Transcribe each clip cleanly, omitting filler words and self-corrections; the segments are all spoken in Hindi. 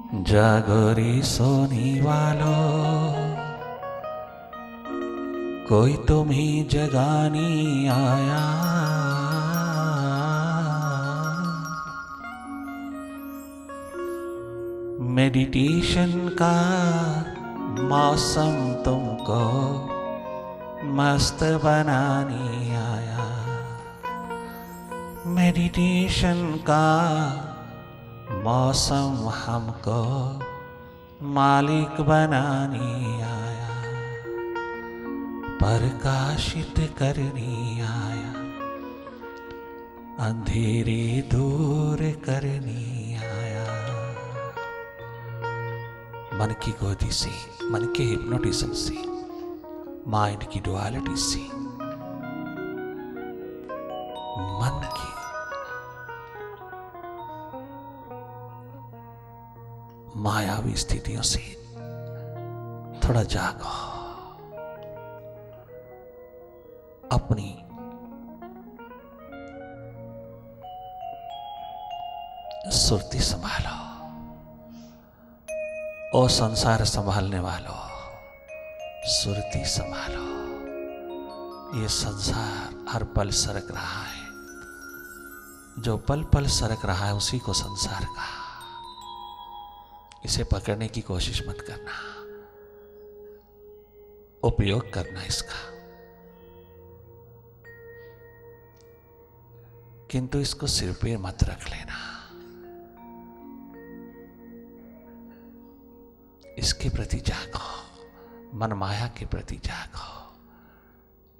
जागोरी सोने वालों, कोई तुम्हें जगाने आया। मेडिटेशन का मौसम तुमको मस्त बनाने आया। मेडिटेशन का मौसम हमको मालिक बनाने आया, प्रकाशित करने आया, अंधेरे दूर करने आया। मन की गोदी से, मन के हिप्नोटिज्म से, माइंड की डुअलिटी से, मन की मायावी स्थितियों से थोड़ा जागो। अपनी सुरती संभालो। ओ संसार संभालने वालों, सुरती संभालो। ये संसार हर पल सरक रहा है। जो पल पल सरक रहा है उसी को संसार कहा। इसे पकड़ने की कोशिश मत करना, उपयोग करना इसका, किंतु इसको सिर पे मत रख लेना। इसके प्रति जागो, मन माया के प्रति जागो।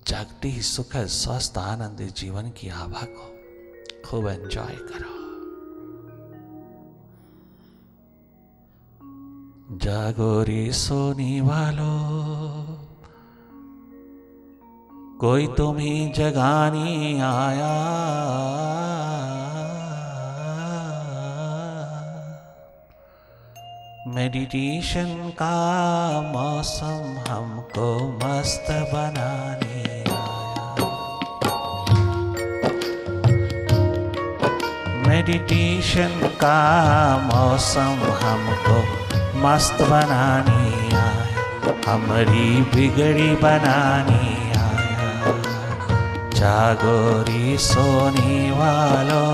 जागते ही सुखद स्वस्थ आनंदित जीवन की आभा को खूब एंजॉय करो। जागो रे सोने वालों, कोई तुम्हें जगाने आया। मेडिटेशन का मौसम हमको मस्त बनाने आया। मेडिटेशन का मौसम हमको मस्त बनाने आया, हमारी बिगड़ी बनाने आया। जागो रे सोने वालों,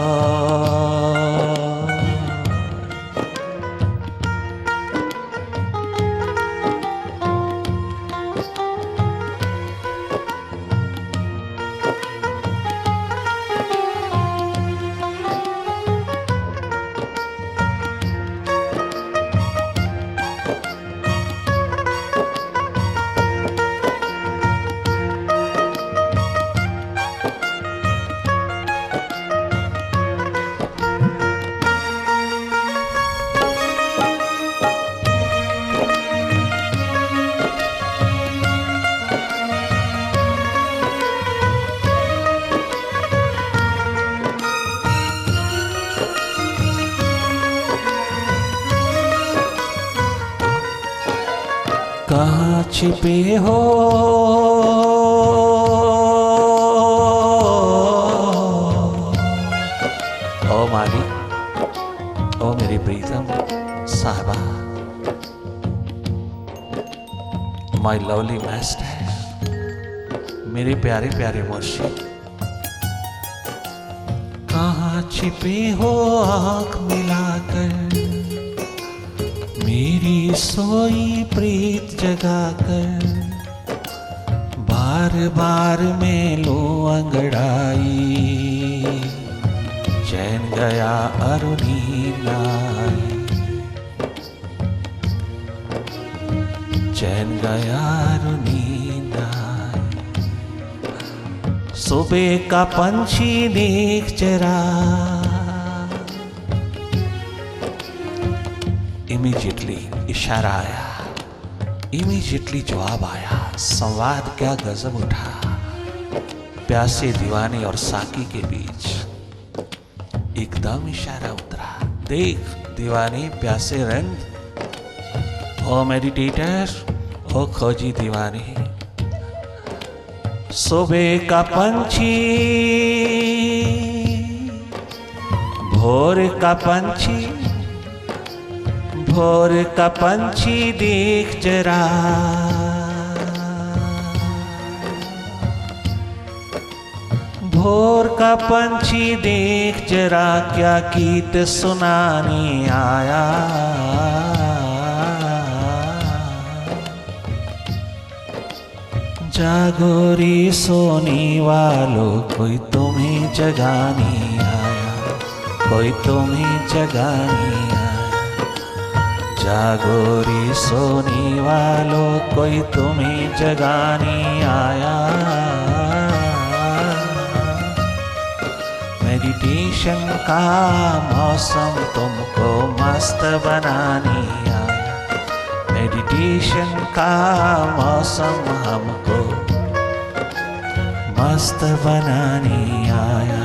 कहाँ छिपे हो ओ मालिक, ओ मेरी प्रीतम साहबा, माय लवली मास्टर, मेरे प्यारे प्यारे मुर्शिद। कहाँ छिपे हो आँख मिलाकर, मेरी सोई प्रीत जगाकर। बार बार मैं लो अंगड़ाई, चैन गया अरुणीन आई, चैन गया अरुणीन आई। सुबह का पंछी देख जरा, इमीडिएटली इशारा आया, इमीडिएटली जवाब आया। संवाद क्या गजब उठा, प्यासे दीवाने और साकी के बीच एकदम इशारा उतरा। देख दीवाने प्यासे रंग, ओ मेडिटेटर, ओ खोजी दीवाने। सुबह का पंछी, भोर का पंछी, भोर का पंछी देख जरा, भोर का पंछी देख जरा, क्या गीत सुनाने आया। जागो रे सोने वालों, कोई तुम्हें जगाने आया, कोई तुम्हें जगाने आया। जागो रे सोने वालों, कोई तुम्हें जगाने आया। मेडिटेशन का मौसम तुमको मस्त बनाने आया। मेडिटेशन का मौसम हमको मस्त बनाने आया।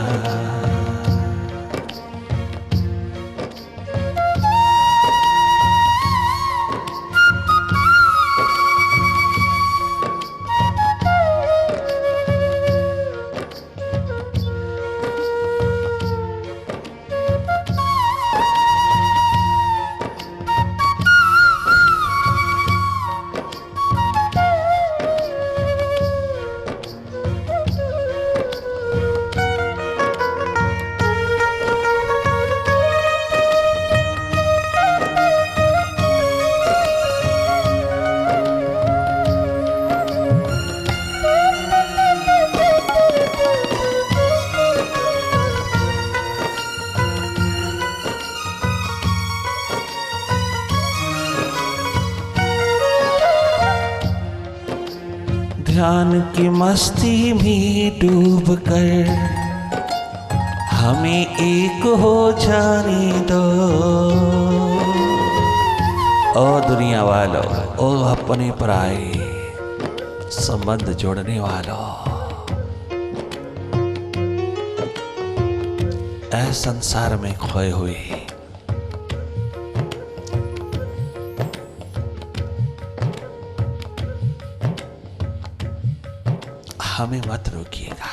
ध्यान की मस्ती में डूब कर हमें एक हो जाने दो। ओ दुनिया वालों, ओ अपने पराए संबंध जोड़ने वालों, ऐ संसार में खोए हुए, हमें मत रोकिएगा।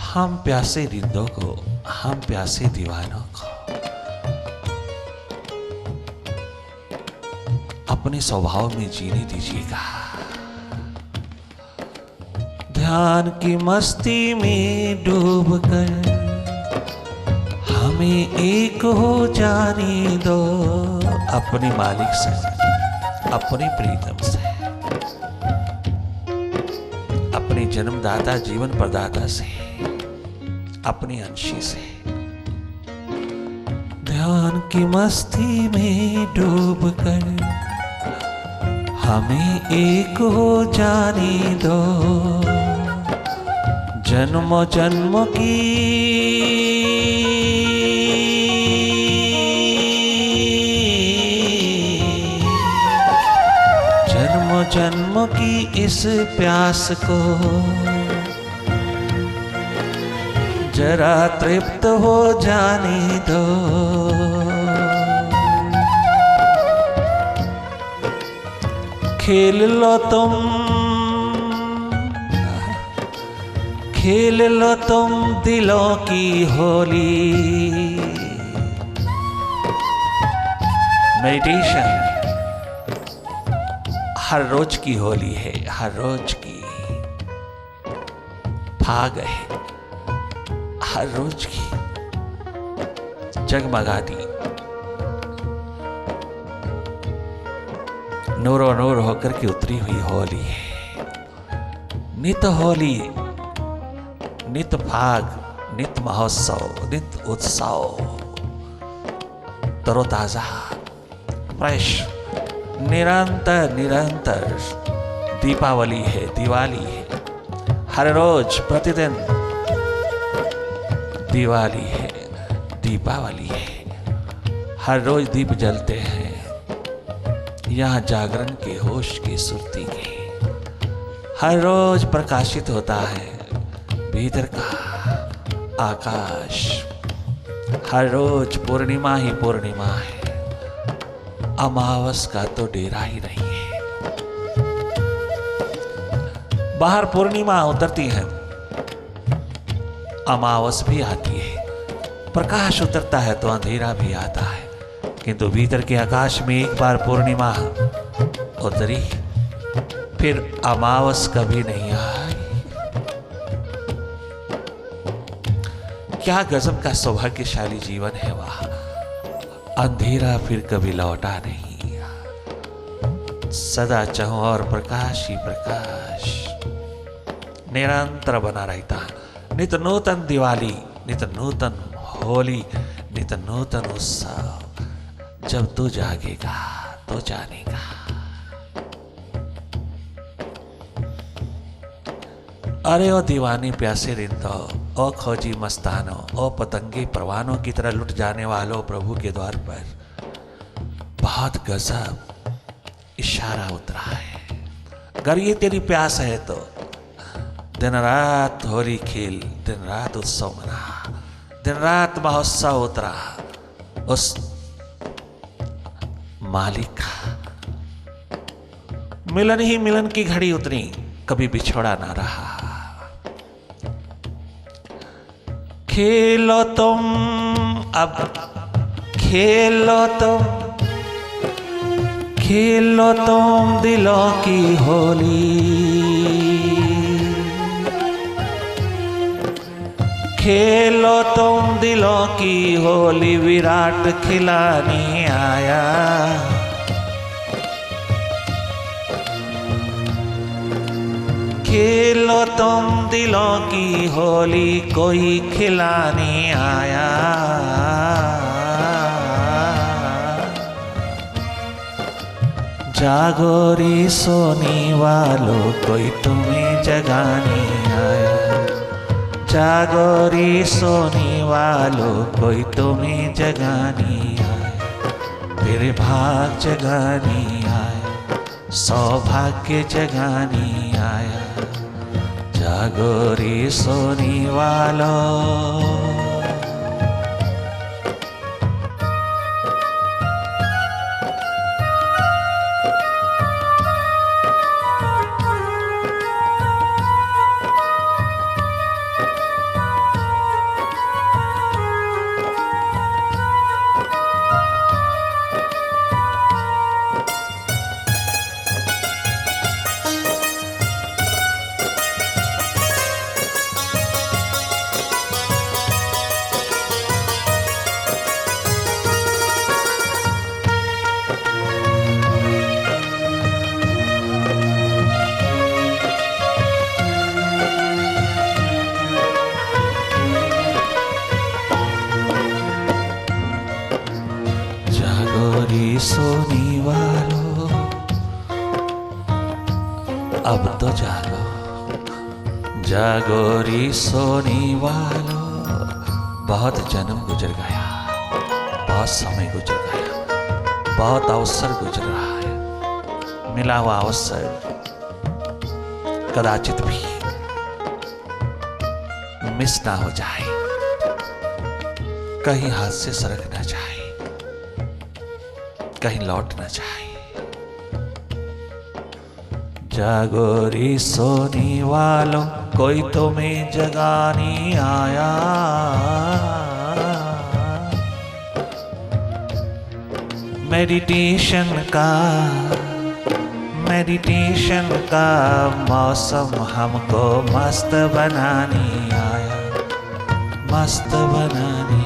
हम प्यासे रिंदों को, हम प्यासे दीवानों को अपने स्वभाव में जीने दीजिएगा। ध्यान की मस्ती में डूबकर हमें एक हो जाने दो। अपने मालिक से, अपने प्रीतम से, अपने जन्मदाता जीवन प्रदाता से, अपनी अंशी से ध्यान की मस्ती में डूबकर हमें एक हो जाने दो। जन्मों जन्मों की जन्मों की इस प्यास को जरा तृप्त हो जाने दो। खेल लो तुम, खेल लो तुम दिलों की होली। मेडिटेशन हर रोज की होली है, हर रोज की फाग है, हर रोज की जगमगाती नूरो नूर होकर के उतरी हुई होली है। नित होली, नित फाग, नित महोत्सव, नित उत्सव, तरोताजा, फ्रेश, निरंतर निरंतर दीपावली है, दिवाली है। हर रोज प्रतिदिन दिवाली है, दीपावली है। हर रोज दीप जलते हैं। यहाँ जागरण के, होश की, सुरती के हर रोज प्रकाशित होता है भीतर का आकाश। हर रोज पूर्णिमा ही पूर्णिमा है, अमावस का तो डेरा ही नहीं है। बाहर पूर्णिमा उतरती है, अमावस भी आती है, प्रकाश उतरता है तो अंधेरा भी आता है, किंतु भीतर के आकाश में एक बार पूर्णिमा उतरी, फिर अमावस कभी नहीं आई। क्या गजब का सौभाग्यशाली जीवन है वह। अंधेरा फिर कभी लौटा नहीं, सदा चाहो और प्रकाश ही प्रकाश निरंतर बना रहता। नित नूतन दिवाली, नित नूतन होली, नित नूतन उत्सव। जब तू जागेगा तो जानेगा। अरे ओ दीवानी प्यासे रिंदो, ओ खोजी मस्तानो, ओ पतंगे परवानों की तरह लुट जाने वालों प्रभु के द्वार पर बहुत गजब इशारा उतरा है। अगर ये तेरी प्यास है तो दिन रात होली खेल, दिन रात उत्सव मना, दिन रात महोत्सव उतरा उस मालिक का। मिलन ही मिलन की घड़ी उतरी, कभी बिछोड़ा ना रहा। खेलो तुम अब, खेलो तुम, खेलो तुम दिलों की होली, खेलो तुम दिलों की होली। विराट खिलाने आया, खेलो तुम दिलों की होली, कोई खिलाने आया। जागो रे सोने वालों, कोई तुम्हें जगाने आया। जागो रे सोने वालों, कोई तुम्हें जगाने आया। फिर भाग जगाने आया, सौभाग्य जगाने आया। जागो रे सोने वालों। सोने वालों, अब तो जागो, जागो रे सोने वालों। बहुत जन्म गुजर गया, बहुत समय गुजर गया, बहुत अवसर गुजर रहा है। मिला हुआ अवसर कदाचित भी मिस ना हो जाए, कहीं हाथ से सरक ना जाए, कहीं लौट ना जाए। जागो रे सोने वालों, कोई तुम्हें जगाने आया। मेडिटेशन का मौसम हमको मस्त बनाने आया, मस्त बनाने,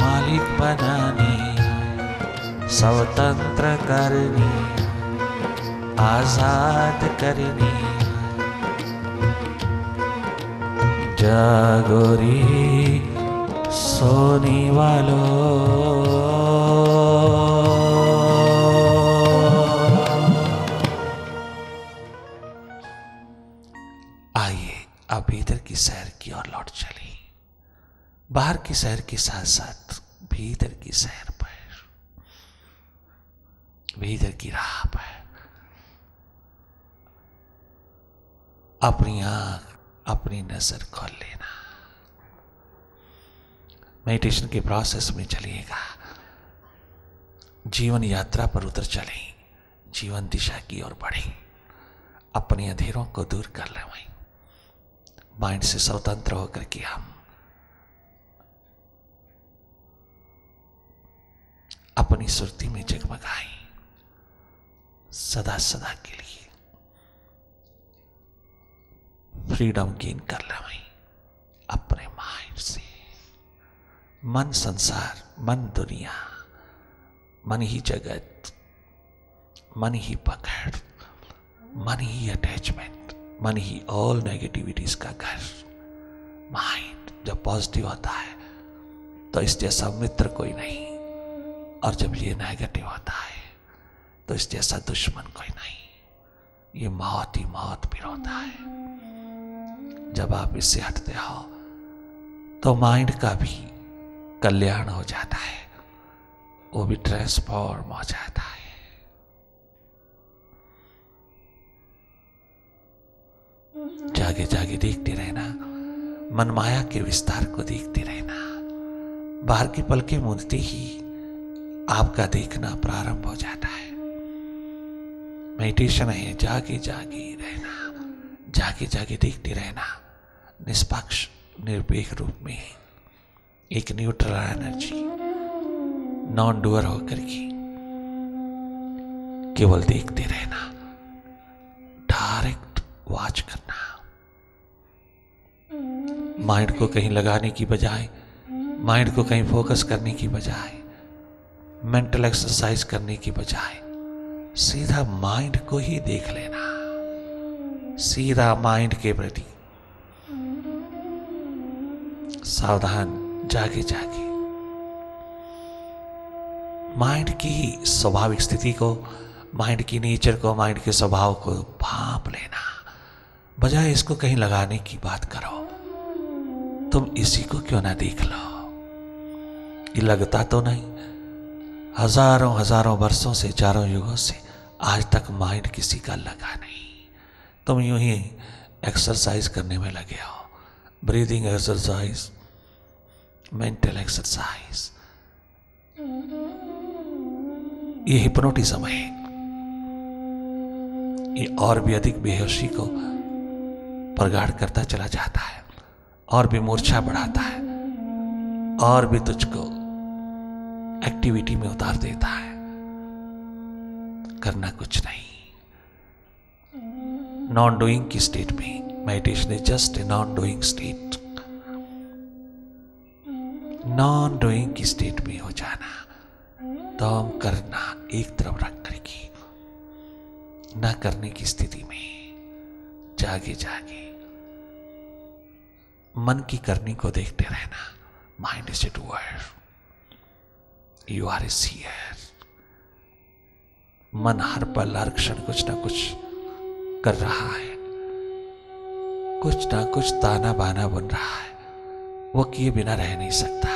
मालिक बनाने, स्वतंत्र करने, आजाद करने। जागो रे सोने वालों। आइए अब भीतर की सैर की ओर लौट चले। बाहर की सैर के साथ साथ भीतर की सैर पर, भीतर की राह पर अपनी आंख, अपनी नजर खोल लेना। मेडिटेशन के प्रोसेस में चलिएगा, जीवन यात्रा पर उतर चलें, जीवन दिशा की ओर बढ़ें, अपने अंधेरों को दूर कर लें। माइंड से स्वतंत्र होकर के हम अपनी सुरती में जगमगाएं सदा सदा के लिए, फ्रीडम गेन कर लें अपने माइंड से। मन संसार, मन दुनिया, मन ही जगत, मन ही पकड़, मन ही अटैचमेंट, मन ही ऑल नेगेटिविटीज का घर। माइंड जब पॉजिटिव होता है तो इस जैसा मित्र कोई नहीं, और जब ये नेगेटिव होता है तो इस जैसा दुश्मन कोई नहीं। ये मौत ही मौत फिर होता है। जब आप इससे हटते हो तो माइंड का भी कल्याण हो जाता है, वो भी ट्रांसफॉर्म हो जाता है। जागे जागे देखते रहना, मन माया के विस्तार को देखते रहना। बाहर की पलकें मूंदते ही आपका देखना प्रारंभ हो जाता है। मेडिटेशन है जागे जागे रहना, जागे जागे देखते रहना, निष्पक्ष निरपेक्ष रूप में एक न्यूट्रल एनर्जी, नॉन डूअर होकर के केवल देखते रहना, डायरेक्ट वॉच करना। माइंड को कहीं लगाने की बजाय, माइंड को कहीं फोकस करने की बजाय, मेंटल एक्सरसाइज करने की बजाय सीधा माइंड को ही देख लेना, सीधा माइंड के प्रति सावधान जागे जागे माइंड की स्वाभाविक स्थिति को, माइंड की नेचर को, माइंड के स्वभाव को भांप लेना, बजाय इसको कहीं लगाने की बात करो। तुम इसी को क्यों ना देख लो? ये लगता तो नहीं, हजारों हजारों वर्षों से, चारों युगों से आज तक माइंड किसी का लगा नहीं। तुम यूं ही एक्सरसाइज करने में लगे हो, ब्रीदिंग एक्सरसाइज, मेंटल एक्सरसाइज। ये हिप्नोटिज्म है। ये और भी अधिक बेहोशी को प्रगाढ़ करता चला जाता है, और भी मूर्छा बढ़ाता है, और भी तुझको एक्टिविटी में उतार देता है। करना कुछ नहीं। नॉन डूइंग की स्टेट में meditation is just a non doing state. Non doing की स्टेट में हो जाना, तो हम करना एक तरफ रख करके ना करने की स्थिति में जागे जागे मन की करनी को देखते रहना। Mind is a doer, you are a seer. मन हर पल हर क्षण कुछ ना कुछ कर रहा है, कुछ ना कुछ ताना बाना बन रहा है। वो किए बिना रह नहीं सकता,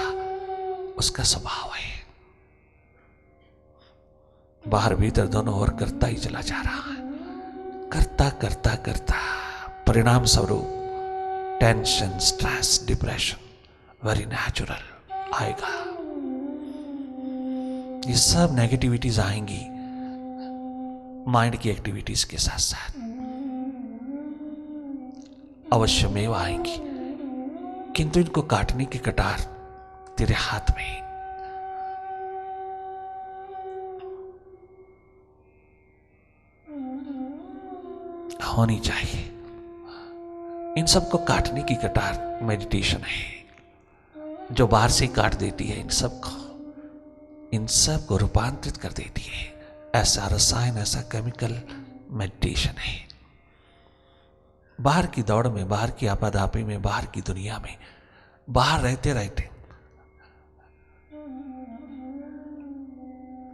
उसका स्वभाव है। बाहर भीतर दोनों ओर करता ही चला जा रहा है। करता करता करता परिणाम स्वरूप tension, stress, depression very natural आएगा। ये सब नेगेटिविटीज आएंगी माइंड की एक्टिविटीज के साथ साथ, अवश्यमेव आएंगी, किंतु इनको काटने की कटार तेरे हाथ में है। होनी चाहिए। इन सब को काटने की कटार मेडिटेशन है, जो बाहर से काट देती है इन सब को रूपांतरित कर देती है। ऐसा रसायन, ऐसा केमिकल मेडिटेशन है। बाहर की दौड़ में, बाहर की आपाधापी में, बाहर की दुनिया में, बाहर रहते रहते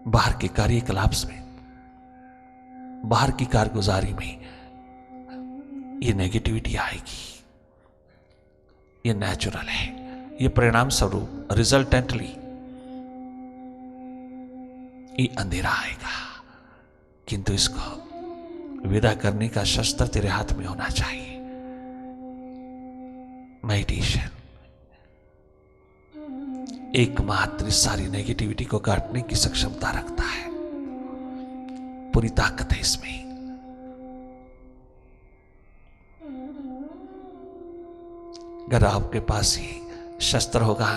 बाहर के कार्यकलाप में, बाहर की कारगुजारी में ये नेगेटिविटी आएगी। ये नेचुरल है। ये परिणाम स्वरूप रिजल्टेंटली ये अंधेरा आएगा, किंतु इसको विदा करने का शस्त्र तेरे हाथ में होना चाहिए। मेडिटेशन एकमात्र सारी नेगेटिविटी को काटने की सक्षमता रखता है। पूरी ताकत है इसमें। अगर आपके पास ही शस्त्र होगा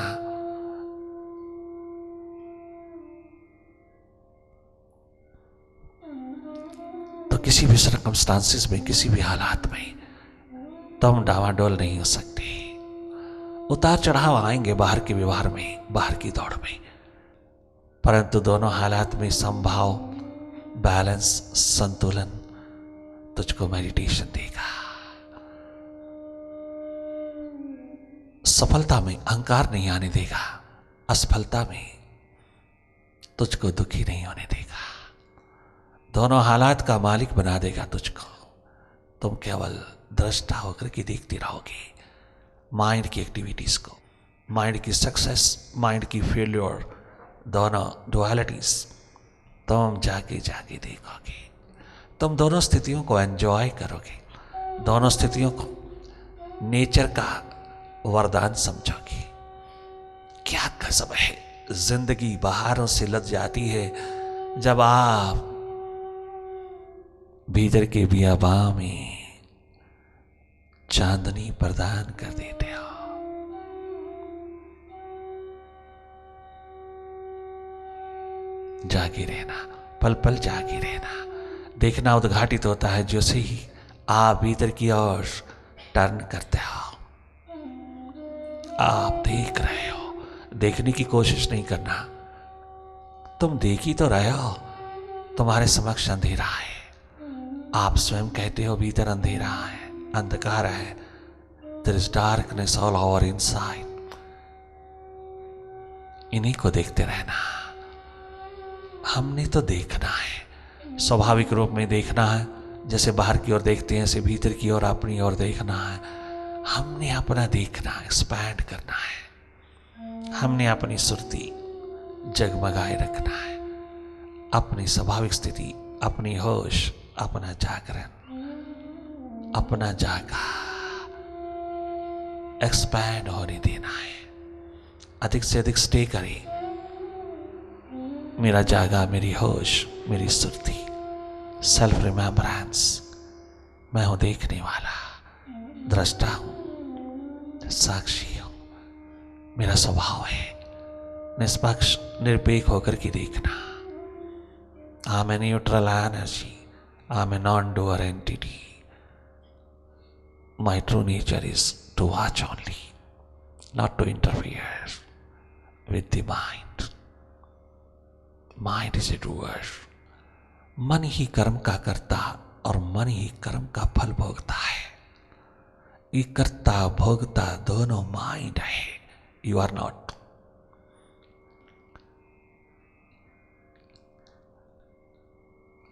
तो किसी भी सर्कमस्टांसिस में, किसी भी हालात में तो हम डावाडोल नहीं हो सकते। उतार चढ़ाव आएंगे बाहर के व्यवहार में, बाहर की दौड़ में, परंतु दोनों हालात में संभाव, बैलेंस, संतुलन तुझको मेडिटेशन देगा। सफलता में अहंकार नहीं आने देगा, असफलता में तुझको दुखी नहीं होने देगा। दोनों हालात का मालिक बना देगा तुझको। तुम केवल दृष्टा होकर के देखते रहोगे माइंड की एक्टिविटीज को, माइंड की सक्सेस, माइंड की फेल्योर, दोनों डुअलिटीज तुम जाके जाके देखोगे। तुम दोनों स्थितियों को एंजॉय करोगे, दोनों स्थितियों को नेचर का वरदान समझोगे। क्या गजब है, जिंदगी बहारों से लद जाती है जब आप भीतर के बियाबां में चांदनी प्रदान कर देते हो। जागे रहना, पल पल जागे रहना। देखना उद्घाटित होता है जैसे ही आप भीतर की ओर टर्न करते हो। आप देख रहे हो, देखने की कोशिश नहीं करना, तुम देख ही तो रहे हो। तुम्हारे समक्ष अंधेरा है, आप स्वयं कहते हो भीतर अंधेरा है, अंधकार है। There is darkness all over inside। इन्हीं को देखते रहना। हमने तो देखना है, स्वाभाविक रूप में देखना है। जैसे बाहर की ओर देखते हैं ऐसे भीतर की ओर, अपनी ओर देखना है। हमने अपना देखना है, एक्सपैंड करना है। हमने अपनी सुरती जगमगाए रखना है, अपनी स्वाभाविक स्थिति, अपनी होश, अपना जागरण, अपना जागा एक्सपैंड होने देना है। अधिक से अधिक स्टे करें। मेरा जागा, मेरी होश, मेरी सुरती, सेल्फ रिमेम्बरेंस। मैं हूं देखने वाला, दृष्टा हूं, साक्षी हूं। मेरा स्वभाव है निष्पक्ष, निरपेक्ष होकर के देखना। I am a neutral energy, I am a non doer entity. My true nature is to watch only, not to interfere with the mind. Mind is a doer. मन ही कर्म का कर्ता और मन ही कर्म का फल भोगता है। ये कर्ता भोगता दोनों माइंड है। You are not.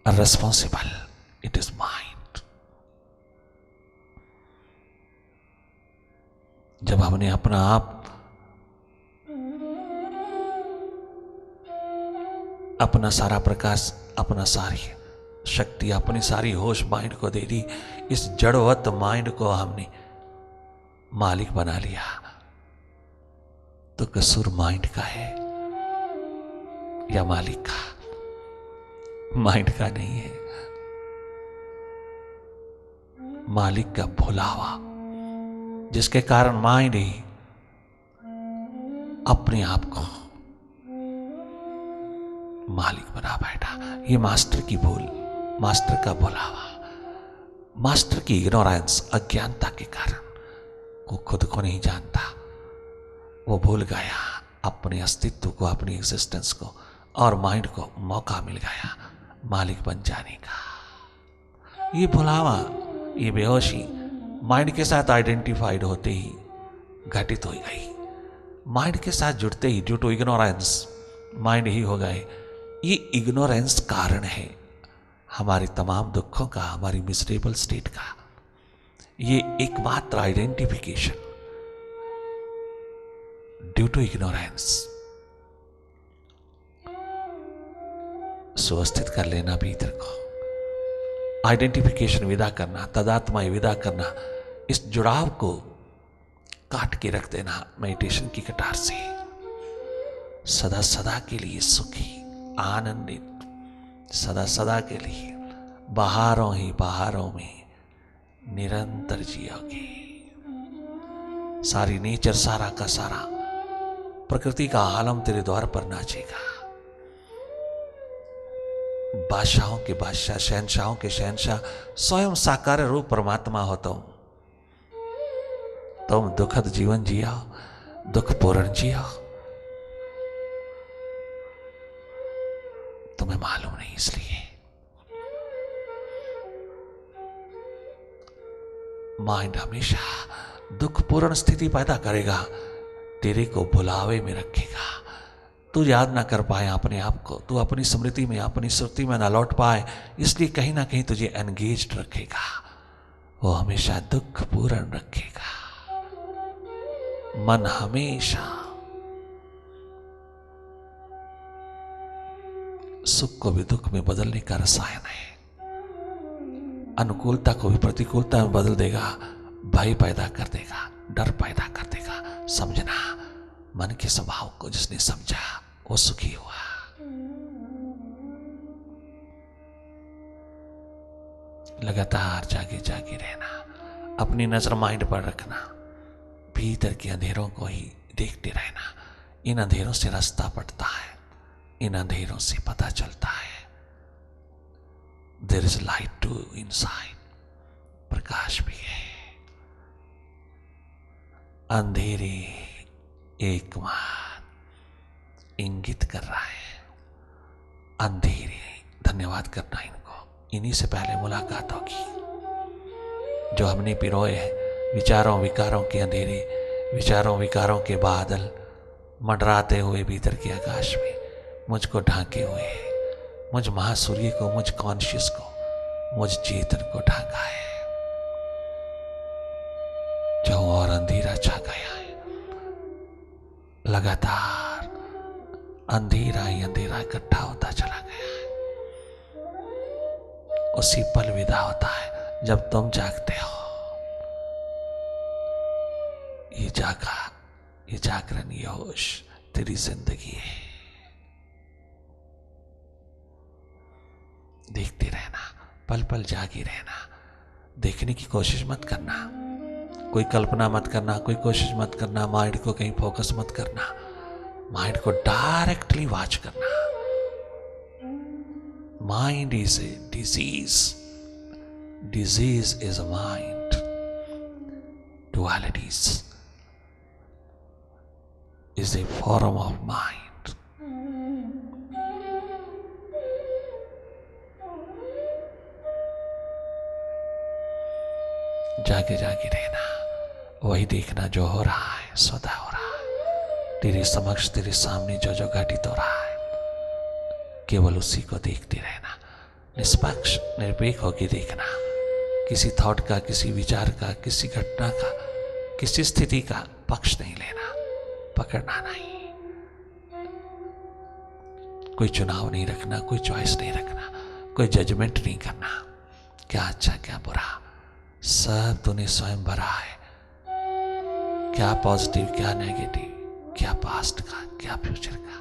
Responsible, it is mind. जब हमने अपना आप, अपना सारा प्रकाश, अपना सारी शक्ति, अपनी सारी होश माइंड को दे दी, इस जड़वत माइंड को हमने मालिक बना लिया, तो कसूर माइंड का है या मालिक का? माइंड का नहीं है, मालिक का भुलावा, जिसके कारण माइंड ही अपने आप को मालिक बना बैठा। ये मास्टर की भूल, मास्टर का भुलावा, मास्टर की इग्नोरेंस, अज्ञानता के कारण वो खुद को नहीं जानता। वो भूल गया अपने अस्तित्व को, अपनी एग्जिस्टेंस को, और माइंड को मौका मिल गया मालिक बन जाने का। ये भुलावा, ये बेहोशी माइंड के साथ आइडेंटिफाइड होते ही घटित हो गई। माइंड के साथ जुड़ते ही ड्यू टू इग्नोरेंस माइंड ही हो गए। ये इग्नोरेंस कारण है हमारे तमाम दुखों का, हमारी मिजरेबल स्टेट का। ये एकमात्र आइडेंटिफिकेशन ड्यू टू इग्नोरेंस। सुवस्थित कर लेना भीतर को, आइडेंटिफिकेशन विदा करना, तदात्मा विदा करना, इस जुड़ाव को काट के रख देना मेडिटेशन की कटार से। सदा सदा के लिए सुखी, आनंदित, सदा सदा के लिए बहारों ही बहारों में निरंतर जियोगे। सारी नेचर, सारा का सारा प्रकृति का आलम तेरे द्वार पर नाचेगा। बादशाहों के बादशाह, शहनशाहों के शहनशाह, स्वयं साकार रूप परमात्मा हो तुम दुखद जीवन जिया, दुख पूर्ण जिया। तुम्हें मालूम नहीं, इसलिए माइंड हमेशा दुख पूर्ण स्थिति पैदा करेगा, तेरे को बुलावे में रखेगा। तू याद ना कर पाए अपने आप को, तू अपनी स्मृति में, अपनी श्रुति में ना लौट पाए, इसलिए कहीं ना कहीं तुझे एंगेज्ड रखेगा। वो हमेशा दुख पूर्ण रखेगा। मन हमेशा सुख को भी दुख में बदलने का रसायन है। अनुकूलता को भी प्रतिकूलता में बदल देगा, भय पैदा कर देगा, डर पैदा कर देगा। समझना, मन के स्वभाव को जिसने समझा वो सुखी हुआ। लगातार जागे जागे रहना, अपनी नजर माइंड पर रखना, भीतर के अंधेरों को ही देखते रहना। इन अंधेरों से रास्ता पड़ता है, इन अंधेरों से पता चलता है there is light too inside, प्रकाश भी है। अंधेरे एकमात्र इंगित कर रहा है, अंधेरे। धन्यवाद करना इनको, इन्हीं से पहले मुलाकात होगी। जो हमने पिरोए हैं विचारों विकारों के अंधेरे, विचारों विकारों के बादल मंडराते हुए भीतर के आकाश में मुझको ढांके हुए, मुझ महासूर्य को, मुझ कॉन्शियस को, मुझ चेतन को ढांका है। जो और अंधेरा छा गया है, लगातार अंधेरा ही अंधेरा इकट्ठा होता चला गया है। उसी पल विदा होता है जब तुम जागते हो। ये जागा, ये जागरण, ये होश तेरी जिंदगी है। देखते रहना, पल पल जागे रहना। देखने की कोशिश मत करना, कोई कल्पना मत करना, कोई कोशिश मत करना, माइंड को कहीं फोकस मत करना, माइंड को डायरेक्टली वॉच करना। Mind is a disease, disease is a mind, dualities is a form of mind. जागे जागे रहना, वही देखना जो हो रहा है सदा हो रहा है। तेरे समक्ष, तेरे सामने जो जो घटित हो रहा है, केवल उसी को देखते रहना। निष्पक्ष निरपेक्ष होकर देखना, किसी थॉट का, किसी विचार का, किसी घटना का, किसी स्थिति का पक्ष नहीं लेना, पकड़ना नहीं। कोई चुनाव नहीं रखना, कोई चॉइस नहीं रखना, कोई जजमेंट नहीं करना, क्या अच्छा क्या बुरा, सब तूने स्वयं भरा है। क्या पॉजिटिव, क्या नेगेटिव, क्या पास्ट का, क्या फ्यूचर का।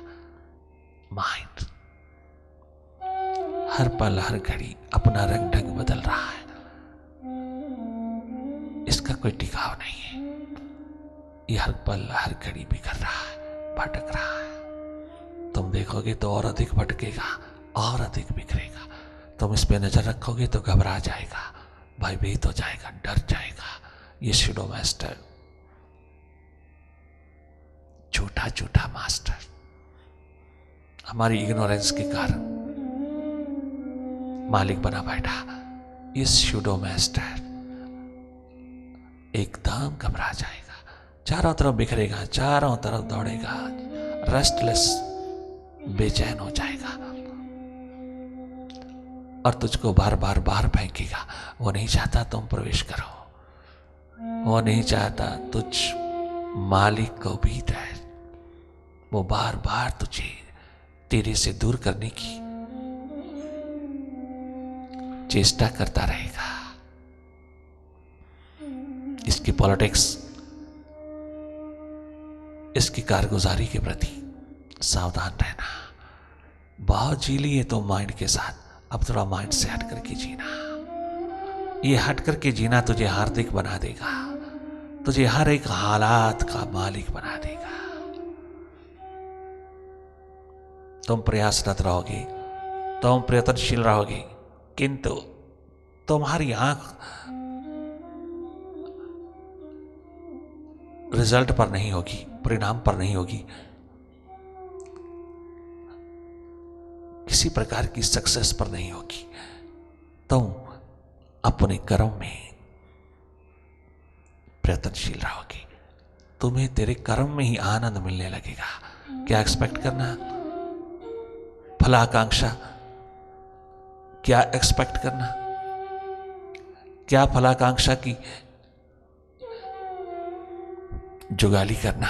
माइंड हर पल हर घड़ी अपना रंग ढंग बदल रहा है, इसका कोई टिकाव नहीं है। ये हर पल हर घड़ी बिखर रहा है, भटक रहा है। तुम देखोगे तो और अधिक भटकेगा, और अधिक बिखरेगा। तुम इस पे नजर रखोगे तो घबरा जाएगा, भयभीत हो जाएगा, डर जाएगा। ये शैडो मास्टर, झूठा झूठा मास्टर, हमारी इग्नोरेंस के कारण मालिक बना बैठा। इस शैडो मास्टर एकदम घबरा जाएगा, चारों तरफ बिखरेगा, चारों तरफ दौड़ेगा, रेस्टलेस, बेचैन हो जाएगा और तुझको बार बार बाहर फेंकेगा। वो नहीं चाहता तुम प्रवेश करो, वो नहीं चाहता तुझ मालिक को भीतर। वो बार बार तुझे तेरे से दूर करने की चेष्टा करता रहेगा। इसकी पॉलिटिक्स, इसकी कारगुजारी के प्रति सावधान रहना। बहुत जी लिए तो माइंड के साथ, अब थोड़ा माइंड से हट करके जीना। ये हट करके जीना तुझे हार्दिक बना देगा, तुझे हर एक हालात का मालिक बना देगा। तुम प्रयासरत रहोगे, तुम प्रयत्नशील रहोगे, किंतु तुम्हारी आंख रिजल्ट पर नहीं होगी, परिणाम पर नहीं होगी, किसी प्रकार की सक्सेस पर नहीं होगी। तुम अपने कर्म में प्रयत्नशील रहोगे, तुम्हें तेरे कर्म में ही आनंद मिलने लगेगा। क्या एक्सपेक्ट करना, फलाकांक्षा, क्या एक्सपेक्ट करना, क्या फलाकांक्षा की जुगाली करना,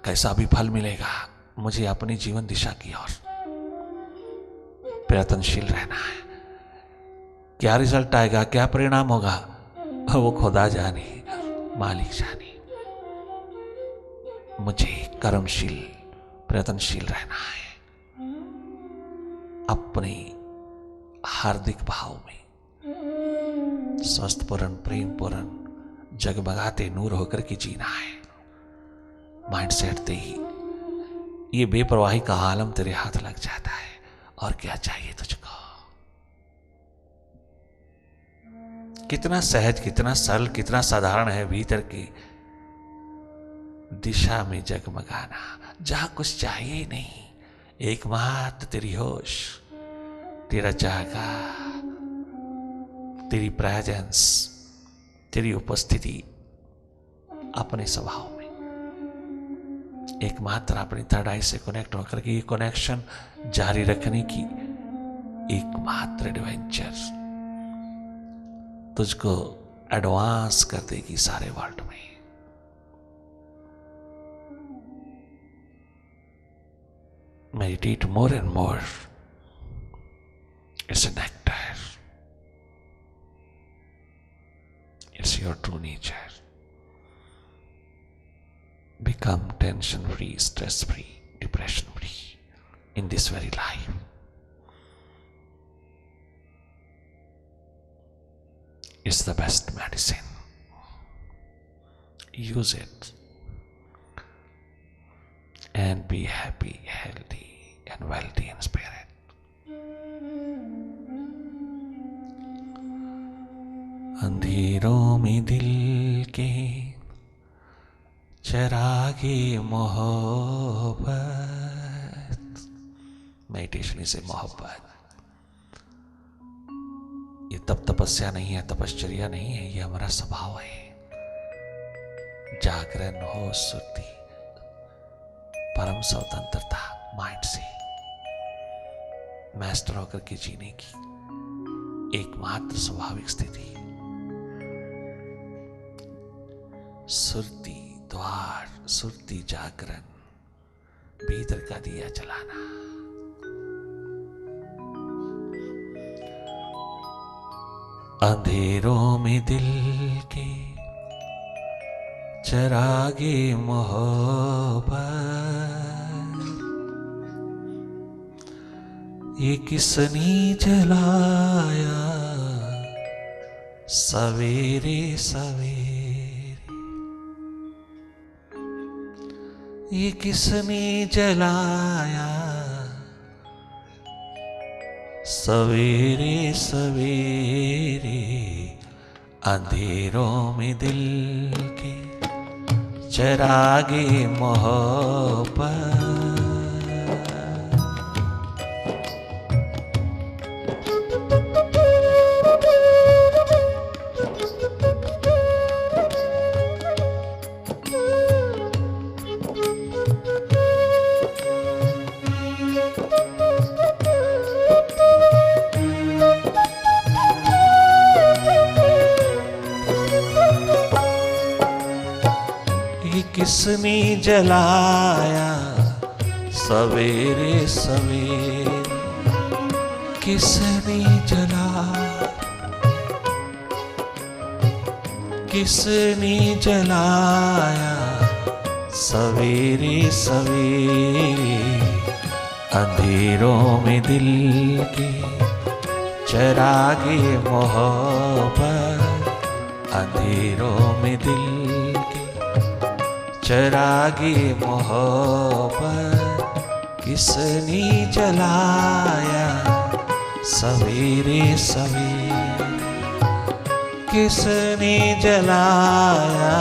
कैसा भी फल मिलेगा। मुझे अपनी जीवन दिशा की ओर प्रयत्नशील रहना है। क्या रिजल्ट आएगा, क्या परिणाम होगा, वो खुदा जाने, मालिक जाने। मुझे कर्मशील प्रयत्नशील रहना है, अपने हार्दिक भाव में स्वस्थ पूर्ण प्रेम पूर्ण जगमगाते नूर होकर के जीना है। माइंड सेट दे ही ये बेपरवाही का आलम तेरे हाथ लग जाता है। और क्या चाहिए तुझको? कितना सहज, कितना सरल, कितना साधारण है भीतर की दिशा में जगमगाना, जहां कुछ चाहिए ही नहीं, एकमात्र तेरी होश, तेरा जागा, तेरी प्रेजेंस, तेरी उपस्थिति अपने स्वभाव में एकमात्र अपनी थर्ड आई से कनेक्ट होकर के ये कनेक्शन जारी रखने की एकमात्र एडवेंचर तुझको एडवांस कर देगी सारे वर्ल्ड में। Meditate more and more. It's a nectar. It's your true nature. Become tension-free, stress-free, depression-free in this very life. It's the best medicine. Use it and be happy, healthy and wealthy in spirit. अंधेरों में दिल के चरागे मोहब्बत, मेडिटेशन से मोहब्बत। ये तप तपस्या नहीं है, तपश्चर्या नहीं है, ये हमारा स्वभाव है। जागरण हो, सुधि, परम स्वतंत्रता, माइंड से मास्टर होकर के जीने की एकमात्र स्वाभाविक स्थिति। सुरती द्वार, सुरती जागरण, भीतर का दिया जलाना। अंधेरों में दिल के चरागे मोहब्बत, ये किसने जलाया सवेरे सवेरे, ये किसने जलाया सवेरे सवेरे। अंधेरों में दिल के चरागे मोहब्बत, किसने जलाया सवेरे सवेरे, किसने जलाया, किसने जलाया सवेरे सवेरे। अंधेरों में दिल के चरागे मोहब्बत, अंधेरों में दिल के चरागे मोहब्बत किसने जलाया सवेरे सवेरे, किसने जलाया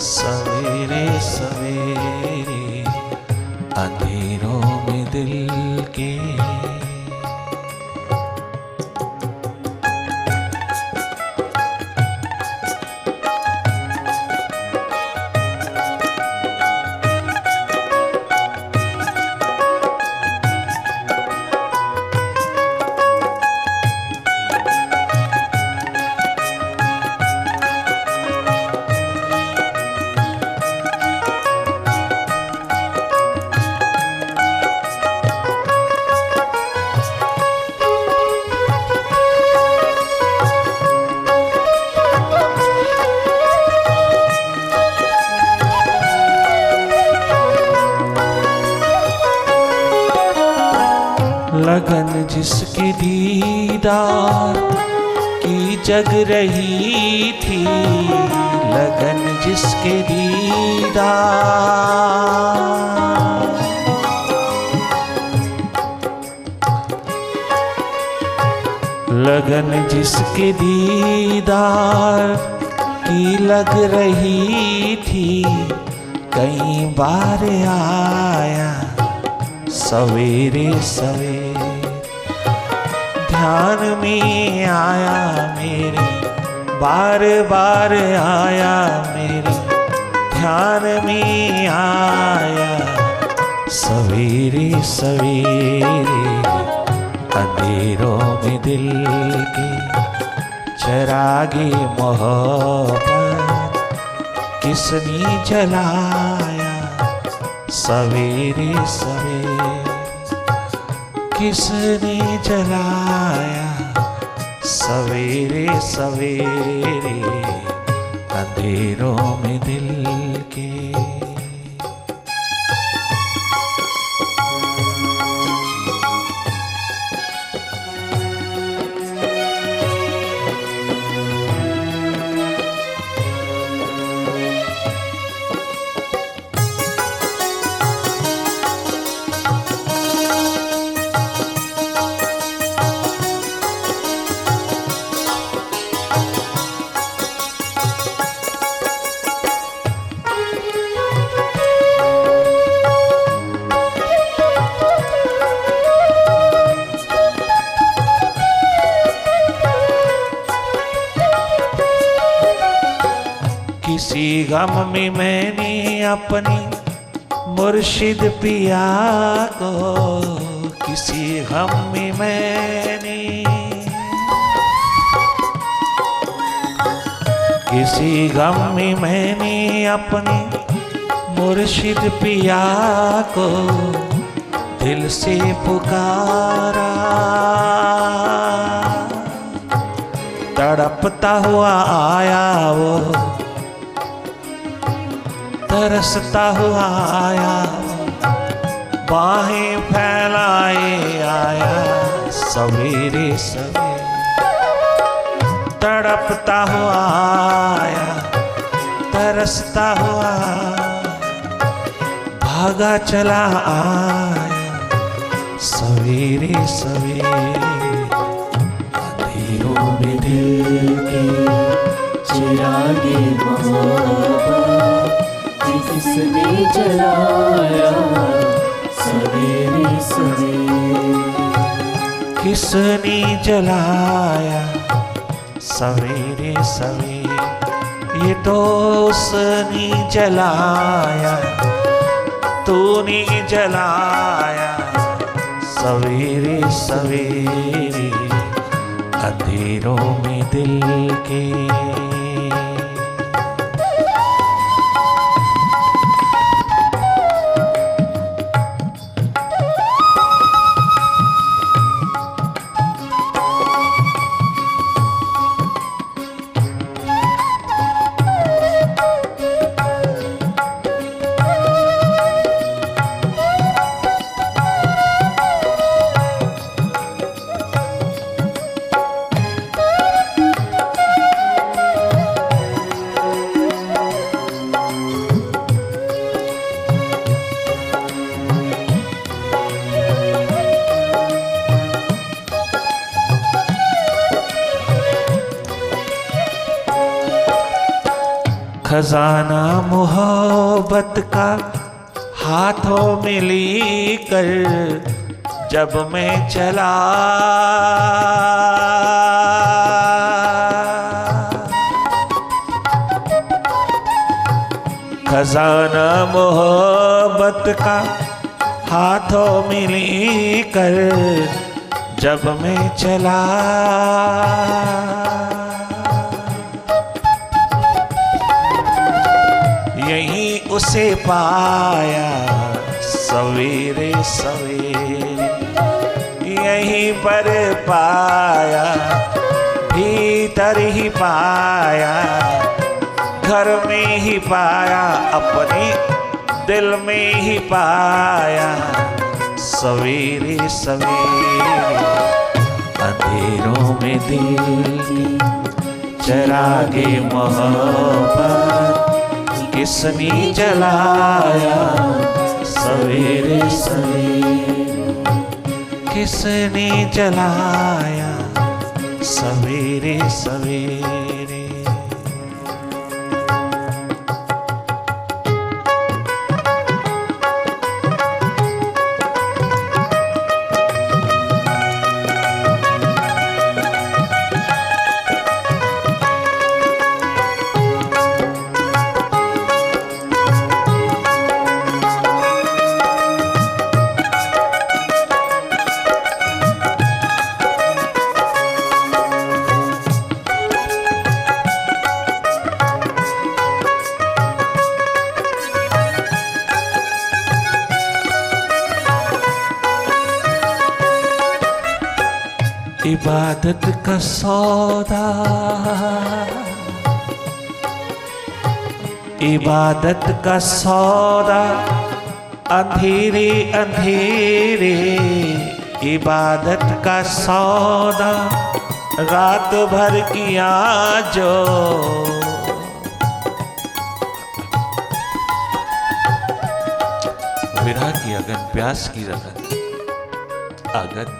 सवेरे सवेरे अंधेरों में दिल के। लगन जिसके दीदार की जग रही थी, लगन जिसके दीदार, लगन जिसके दीदार की लग रही थी, कई बार आया सवेरे सवेरे, ध्यान में आया मेरे, बार बार आया मेरे ध्यान में आया सवेरे सवेरे अंधेरों में दिल के चरागे मोहब्बत किसने जलाया सवेरे सवेरे, किसने जलाया सवेरे सवेरे अंधेरों में दिल के। किसी गम में मैंने अपनी मुर्शिद पिया को, किसी गम में मैंने, किसी गम में मैंने अपने मुर्शिद पिया को दिल से पुकारा, तड़पता हुआ आया वो, तरसता हुआ आया, बाहें फैलाए आया सवेरे सवेरे, तड़पता हुआ आया तरसता हुआ, भागा चला आया सवेरे सवेरे अंधेरों में दिल के चिरागे मोहब्बत किसने जलाया सवेरे सवेरे, किसने जलाया सवेरे सवेरे, ये तो उसने जलाया, तूने जलाया सवेरे सवेरे अंधेरों में दिल के। खजाना मोहब्बत का हाथों में लेकर जब मैं चला, खजाना मोहब्बत का हाथों में लेकर जब मैं चला, यहीं उसे पाया सवेरे सवेरे, यहीं पर पाया, भीतर ही पाया, घर में ही पाया, अपने दिल में ही पाया सवेरे सवेरे। अंधेरों में दिल की चिरागे मोहब्बत किसने जलाया सवेरे सवेरे, किसने जलाया सवेरे सवेरे। इबादत का सौदा, इबादत का सौदा अंधेरे अंधेरे, इबादत का सौदा रात भर किया जो, विरह की अगन, प्यास की रगन, अगन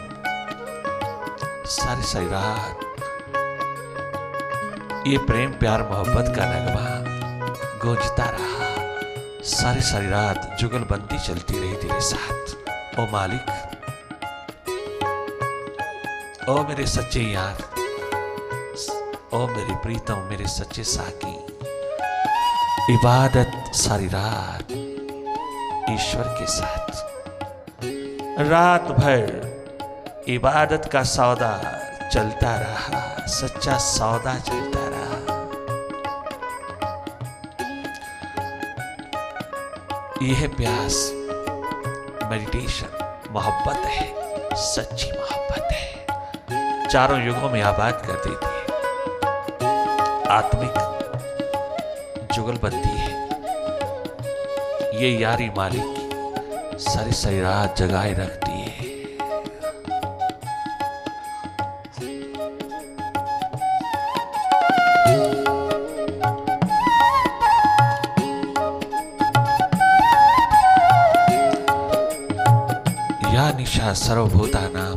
सारी सारी रात ये प्रेम प्यार मोहब्बत का नगमा गूंजता रहा। सारी सारी रात जुगलबंदी चलती रही तेरे साथ। ओ मालिक, ओ मेरे सच्चे यार, ओ मेरे प्रीतम, मेरे सच्चे साकी, इबादत सारी रात ईश्वर के साथ, रात भर इबादत का सौदा चलता रहा, सच्चा सौदा चलता रहा। यह प्यास मेडिटेशन मोहब्बत है, सच्ची मोहब्बत है, चारों युगों में आबाद कर देती है, आत्मिक जुगलबंदी है। ये यारी मालिक की सारी सारी रात जगाए रखती है। निशा सर्वभूतानां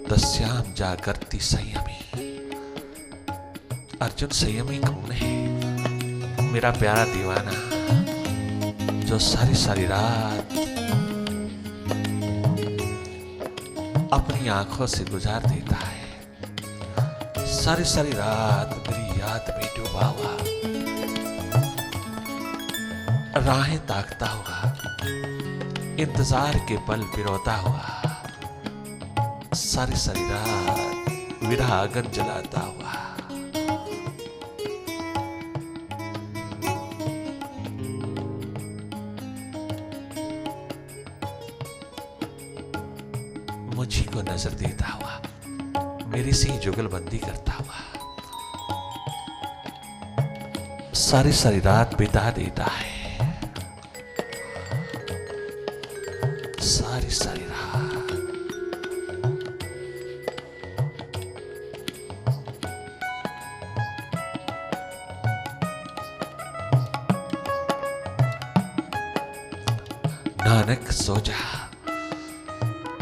तस्यां जागर्ति संयमी। अर्जुन, संयमी कौन है? मेरा प्यारा दीवाना जो सारी सारी रात अपनी आंखों से गुजार देता है, सारी सारी रात मेरी याद में डूबा हुआ, राहें ताकता हुआ, इंतजार के पल पिरोता हुआ, सारी सारी रात विरह आगन जलाता हुआ। मुझी को नजर देता हुआ, मेरे से ही जुगलबंदी करता हुआ, सारी सारी रात बिता देता है, सारी सारी रात। नानक सो जा,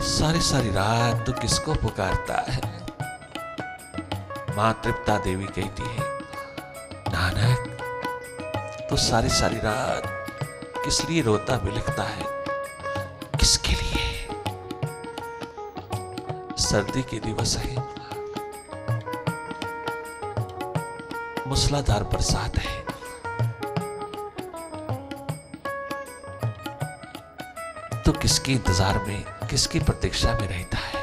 सारी सारी रात तू किसको पुकारता है? मां तृप्ता देवी कहती है, नानक तो सारी सारी रात किस लिए रोता बिलखता है? किसके लिए? सर्दी के दिवस है, मूसलाधार बरसात है, तो किसके इंतजार में, किसकी प्रतीक्षा में रहता है?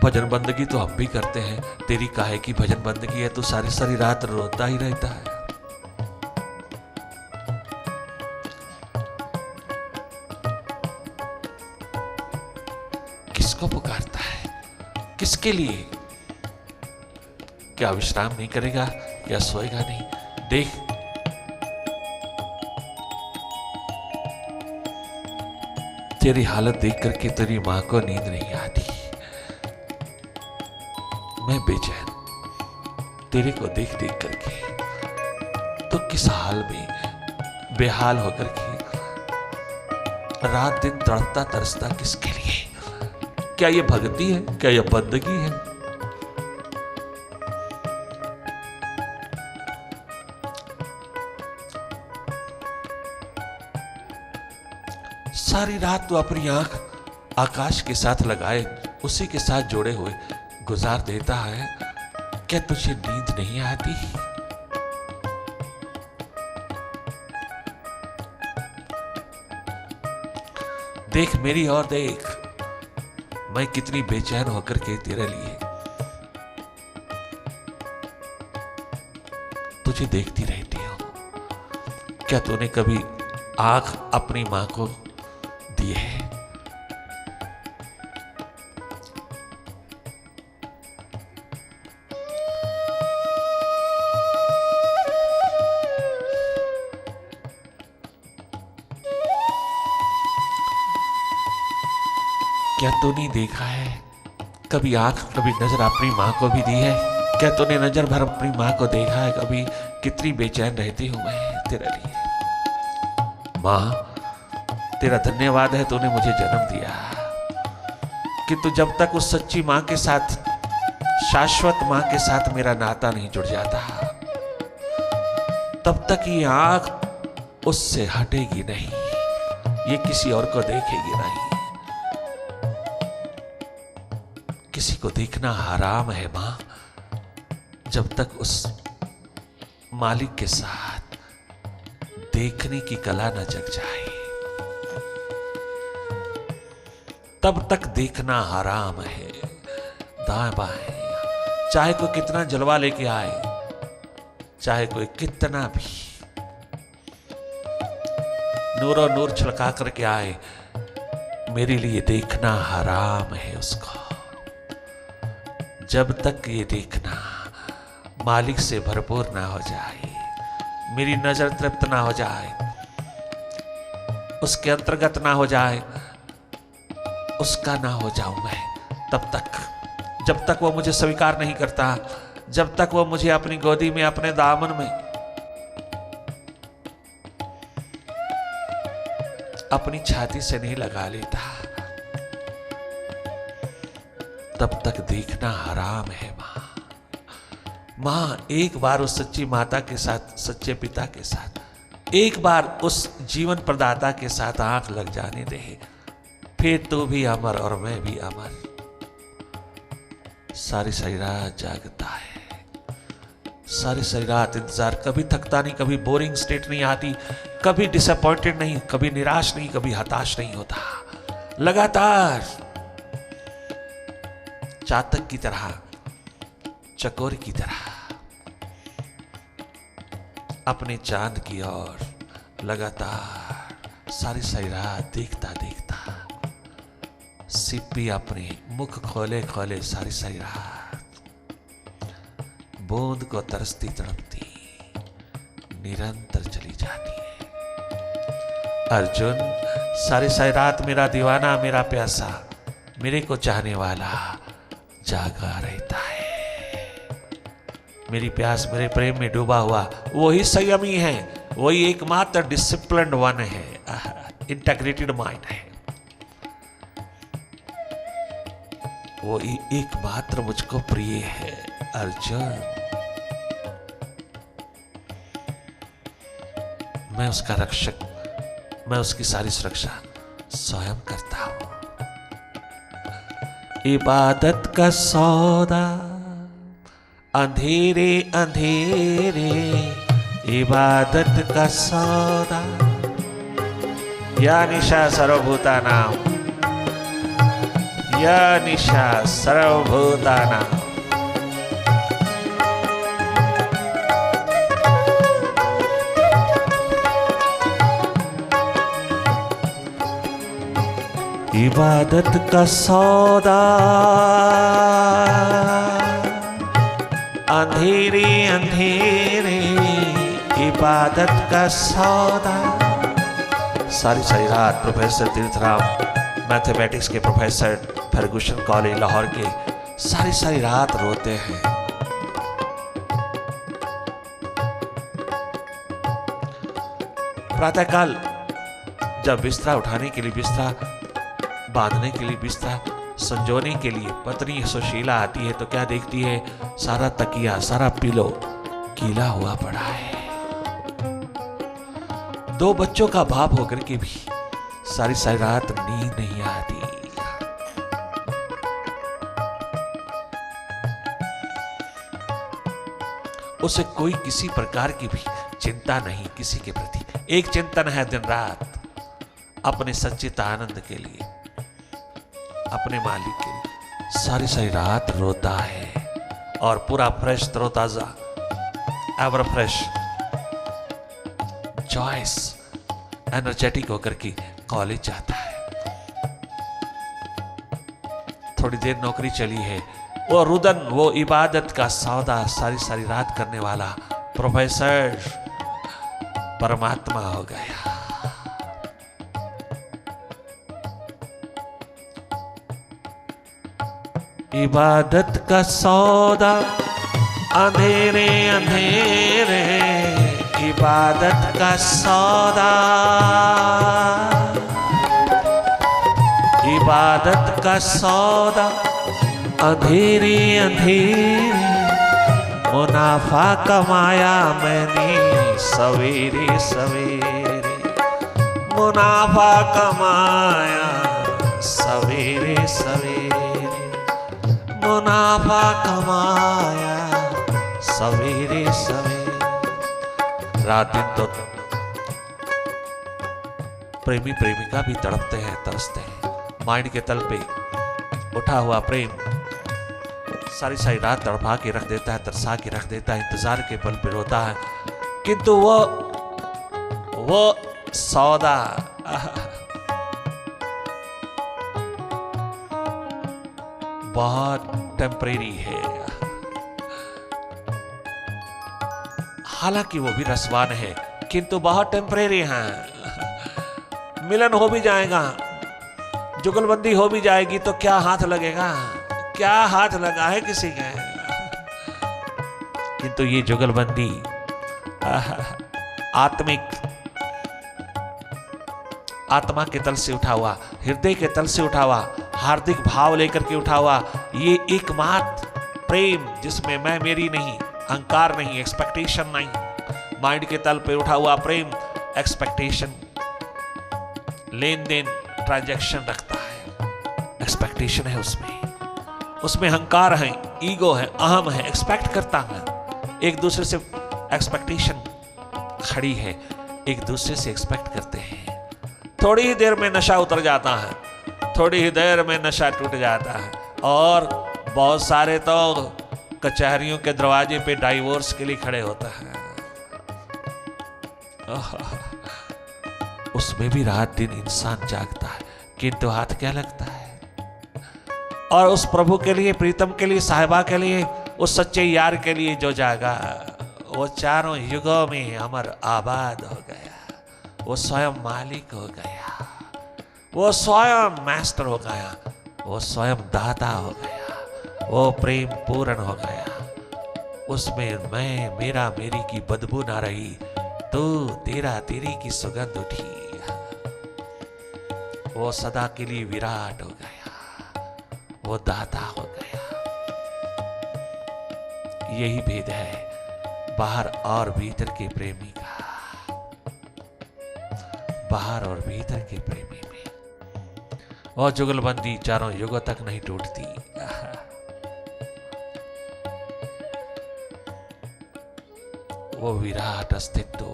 भजन बंदगी तो हम भी करते हैं, तेरी काहे की भजन बंदगी है, तो सारी सारी रात रोता ही रहता है। किसको पुकारता है? किसके लिए? क्या विश्राम नहीं करेगा? क्या सोएगा नहीं? देख, तेरी हालत देख करके तेरी मां को नींद नहीं आती। मैं बेचैन तेरे को देख देख करके तो किस हाल में बेहाल होकर के रात दिन तड़पता तरसता किसके लिए? क्या ये भक्ति है? क्या ये बंदगी है? सारी रात तो अपनी आंख आकाश के साथ लगाए, उसी के साथ जोड़े हुए गुजार देता है। क्या तुझे नींद नहीं आती? देख मेरी ओर देख, मैं कितनी बेचैन होकर के तेरे लिए तुझे देखती रहती हूं। क्या तूने कभी आंख अपनी मां को दी है? क्या तूने देखा है कभी आंख, कभी नजर अपनी मां को भी दी है? क्या तूने नजर भर अपनी मां को देखा है कभी? कितनी बेचैन रहती हूं मैं तेरे लिए। मां, तेरा धन्यवाद है, तूने मुझे जन्म दिया, किंतु जब तक उस सच्ची मां के साथ, शाश्वत मां के साथ मेरा नाता नहीं जुड़ जाता, तब तक ये आंख उससे हटेगी नहीं, ये किसी और को देखेगी नहीं। किसी को देखना हराम है मां, जब तक उस मालिक के साथ देखने की कला न जग जाए, तब तक देखना हराम है। दाएं बाएं, चाहे कोई कितना जलवा लेके आए, चाहे कोई कितना भी नूरो नूर छलका करके आए, मेरे लिए देखना हराम है उसको। जब तक ये देखना मालिक से भरपूर ना हो जाए, मेरी नजर तृप्त ना हो जाए, उसके अंतर्गत ना हो जाए, उसका ना हो जाऊं मैं, तब तक, जब तक वो मुझे स्वीकार नहीं करता, जब तक वो मुझे अपनी गोदी में, अपने दामन में, अपनी छाती से नहीं लगा लेता, तब तक देखना हराम है मां। मां, एक बार उस सच्ची माता के साथ, सच्चे पिता के साथ, एक बार उस जीवन प्रदाता के साथ आंख लग जाने दे, फिर तू भी अमर और मैं भी अमर। सारी सारी रात जागता है, सारी सारी रात इंतजार, कभी थकता नहीं, कभी बोरिंग स्टेट नहीं आती, कभी डिसअपॉइंटेड नहीं, कभी निराश नहीं, कभी हताश नहीं होता। लगातार चातक की तरह, चकोर की तरह अपने चांद की ओर लगातार सारी सारी रात देखता देखता, सिप्पी अपने मुख खोले खोले सारी सारी रात बूंद को तरसती तड़पती निरंतर चली जाती है। अर्जुन, सारी सारी रात मेरा दीवाना, मेरा प्यासा, मेरे को चाहने वाला जागा रहता है। मेरी प्यास, मेरे प्रेम में डूबा हुआ वही संयमी है, वही एकमात्र डिसिप्लिन्ड वन है, इंटीग्रेटेड माइंड है। वो एकमात्र मुझको प्रिय है अर्जुन। मैं उसका रक्षक, मैं उसकी सारी सुरक्षा स्वयं करता हूं। इबादत का सौदा अंधेरे अंधेरे, इबादत का सौदा या निशा सर्वभूतानां, या निशा सर्वभूतानां। इबादत का सौदा अंधेरे अंधेरे, इबादत का सौदा। सारी सारी रात प्रोफेसर तीर्थराम, मैथमेटिक्स के प्रोफेसर, फर्गूसन कॉलेज लाहौर के, सारी सारी रात रोते हैं। प्रातःकाल जब बिस्तरा उठाने के लिए, बिस्तरा बांधने के लिए, बिस्तरा संजोने के लिए पत्नी सुशीला आती है तो क्या देखती है? सारा तकिया, सारा पिलो गीला हुआ पड़ा है। 2 बच्चों का बाप होकर के भी सारी सारी रात नींद नहीं आती। उसे कोई किसी प्रकार की भी चिंता नहीं किसी के प्रति। एक चिंतन है दिन रात अपने सच्चित आनंद के लिए, अपने मालिक के लिए। सारी सारी रात रोता है और पूरा फ्रेश, तरोताजा, एवर फ्रेश, जॉयस, एनर्जेटिक होकर के कॉलेज जाता है। थोड़ी देर नौकरी चली है, वो रुदन, वो इबादत का सौदा सारी सारी रात करने वाला प्रोफेसर परमात्मा हो गया। इबादत का सौदा अंधेरे अंधेरे, इबादत का सौदा, इबादत का सौदा अंधेरे अंधेरे। मुनाफा कमाया मैंने सवेरे सवेरे, मुनाफा कमाया सवेरे सवेरे, मुनाफा कमाया सवेरे सवेरे। रात दिन तो प्रेमी प्रेमिका भी तड़पते हैं, तरसते हैं। माइंड के तल पे उठा हुआ प्रेम सारी सारी रात तड़पा के रख देता है, तरसा के रख देता है, इंतजार के पल पे रोता है। किंतु वो सौदा बहुत टेम्परेरी है। हालांकि वो भी रसवान है किंतु बहुत टेम्परेरी है। मिलन हो भी जाएगा, जुगलबंदी हो भी जाएगी तो क्या हाथ लगेगा? क्या हाथ लगा है किसी के? किंतु ये जुगलबंदी आत्मिक, आत्मा के तल से उठा हुआ, हृदय के तल से उठा हुआ, हार्दिक भाव लेकर के उठा हुआ ये एकमात्र प्रेम, जिसमें मैं मेरी नहीं, अहंकार नहीं, एक्सपेक्टेशन नहीं। माइंड के तल पे उठा हुआ प्रेम एक्सपेक्टेशन, लेन देन, ट्रांजैक्शन रखता है, एक्सपेक्टेशन है उसमें, उसमें अहंकार है, ईगो है, अहम है, एक्सपेक्ट करता है। एक दूसरे से एक्सपेक्टेशन खड़ी है, एक दूसरे से एक्सपेक्ट करते हैं। थोड़ी ही देर में नशा उतर जाता है, थोड़ी ही देर में नशा टूट जाता है, और बहुत सारे तो कचहरियों के दरवाजे पे डाइवोर्स के लिए खड़े होता है। उसमें भी रात दिन इंसान जागता है, किंतु हाथ क्या लगता है? और उस प्रभु के लिए, प्रीतम के लिए, साहिबा के लिए, उस सच्चे यार के लिए जो जागा, वो चारों युगों में अमर आबाद हो गया। वो स्वयं मालिक हो गया, वो स्वयं मास्टर हो गया, वो स्वयं दाता हो गया, वो प्रेम पूर्ण हो गया। उसमें मैं, मेरा, मेरी की बदबू ना रही, तू, तेरा, तेरी की सुगंध उठी। वो सदा के लिए विराट हो गया, वो दाता हो गया। यही भेद है बाहर और भीतर के प्रेमी का, बाहर और भीतर के प्रेमी में। और जुगलबंदी चारों युगों तक नहीं टूटती। वो विराट अस्तित्व,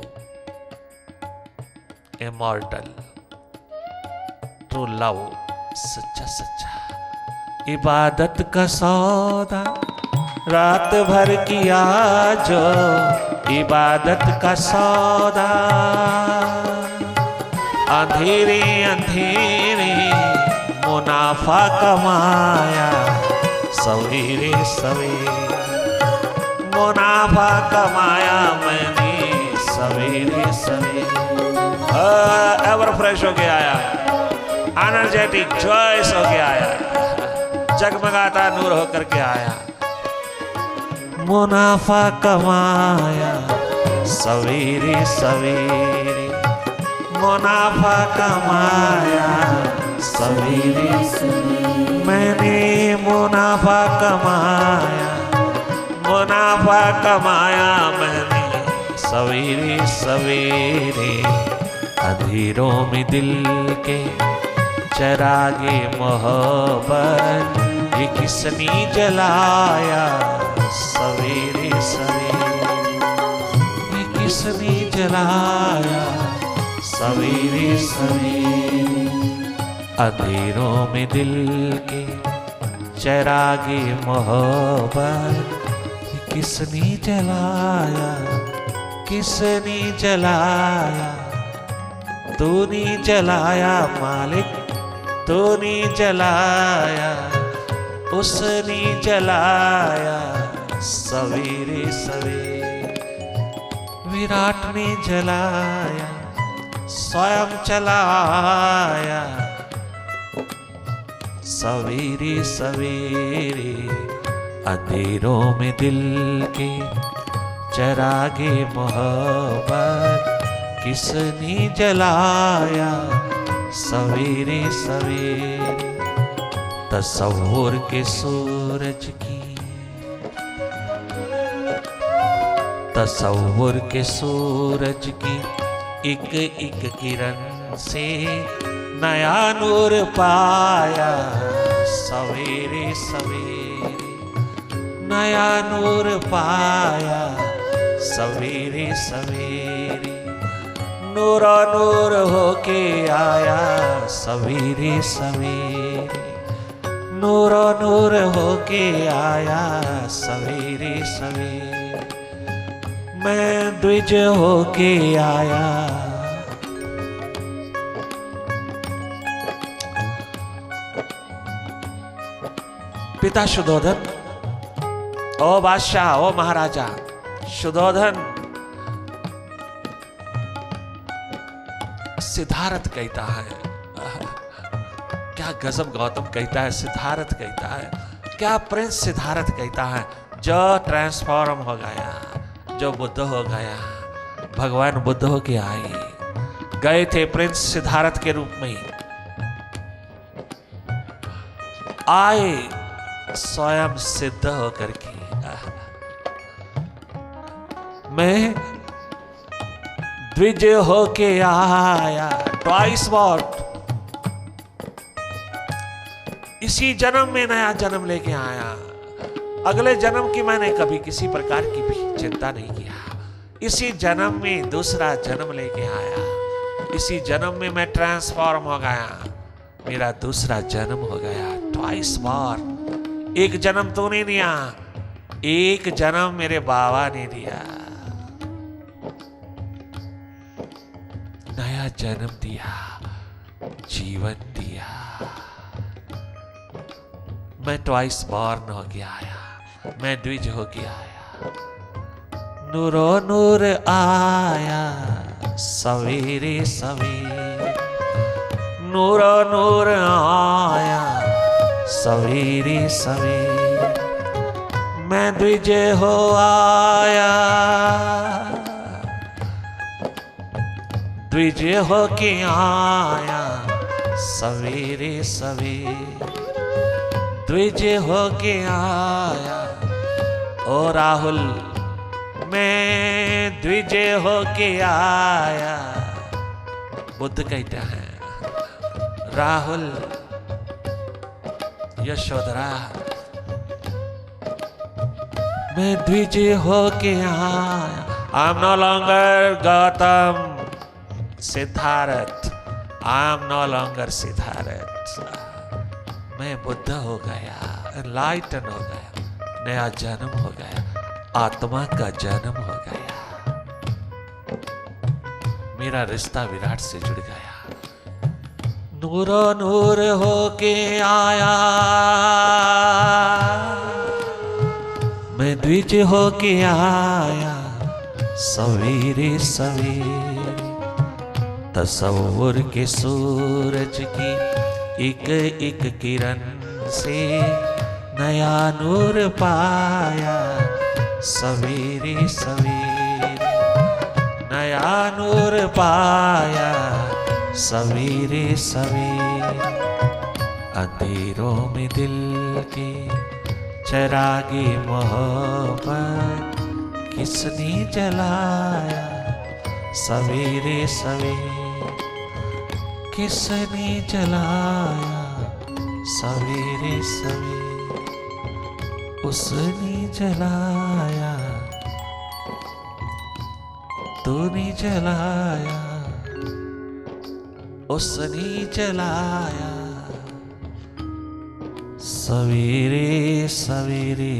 इमॉर्टल, ट्रू लव, सच्चा सच्चा इबादत का सौदा रात भर किया जो, इबादत का सौदा अंधेरे अंधेरे मुनाफा कमाया, सवेरे सवेरे मुनाफा कमाया मैंने, सवेरे सवेरे। एवर फ्रेश होके आया, एनर्जेटिक जॉयस होके आया, जगमगाता नूर होकर के आया। मुनाफा कमाया सवेरे सवेरे, मुनाफा कमाया सवेरे सवेरे, मैंने मुनाफा कमाया, मुनाफा कमाया मैंने सवेरे सवेरे। अंधेरों में दिल के चरागे मोहब्बत ये किसने जलाया, सवेरे सवेरे ये किसने जलाया, सवेरे सवेरे। अंधेरों में दिल के चरागे मोहब्बत ये किसने जलाया, किसने जलाया, तूने जलाया मालिक, तूने जलाया, उसने जलाया सवेरे सवेरे। विराट ने जलाया, स्वयं चलाया सवेरे सवेरे। अंधेरों में दिल के चरागे मोहब्बत किसने जलाया, सवेरे सवेरे। तसव्वुर के सूरज की, तसव्वुर के सूरज की एक एक किरण से नया नूर पाया, सवेरे सवेरे नया नूर पाया, सवेरे सवेरे। नूरो नूर होके आया, सवेरे सवेरे नूरो नूर होके आया, सवेरे सवेरे। मैं द्विज होके आया, पिता शुद्धोधन, ओ बादशाह, ओ महाराजा शुद्धोधन, सिद्धार्थ कहता है, क्या गजब गौतम कहता है, सिद्धार्थ कहता है, क्या प्रिंस सिद्धार्थ कहता है, जो ट्रांसफॉर्म हो गया, जो बुद्ध हो गया, भगवान बुद्ध हो के आए, गए थे प्रिंस सिद्धार्थ के रूप में, आए स्वयं सिद्ध होकर के। मैं द्विज होके आया, ट्वाइस वॉट, इसी जन्म में नया जन्म लेके आया। अगले जन्म की मैंने कभी किसी प्रकार की भी चिंता नहीं किया। इसी जन्म में दूसरा जन्म लेके आया, इसी जन्म में मैं ट्रांसफॉर्म हो गया, मेरा दूसरा जन्म हो गया। ट्वाइस बार, एक जन्म तूने दिया, एक जन्म मेरे बाबा ने दिया, नया जन्म दिया, जीवन दिया। मैं ट्वाइस बॉर्न हो गया आया, मैं द्विज हो गया आया। नूरो नूर आया सवेरे सवेरे, नूरो नूर आया सवेरे सवेरे। मैं द्विज हो आया, द्विज हो के आया सवेरे सवेरे। द्विज होके आया। ओ राहुल मैं द्विज होके आया। बुद्ध कहते हैं राहुल यशोधरा मैं द्विज होके आया। I am no longer Gautam Siddhartha. I am no longer Siddhartha. मैं बुद्ध हो गया, एनलाइटन हो गया, नया जन्म हो गया, आत्मा का जन्म हो गया। मेरा रिश्ता विराट से जुड़ गया। नूरो नूर होके आया। मैं द्विज होके आया। सवेरे सवेरे तसव्वुर के सूरज की एक एक किरण से नया नूर पाया। सवेरे सवेरे नया नूर पाया। सवेरे सवेरे अंधेरों में दिल के चरागे मोहब्बत किसने जलाया। सवेरे सवेरे किसने जलाया। सवेरे सवेरे उसने जलाया। तूने जलाया। उसने जलाया। सवेरे सवेरे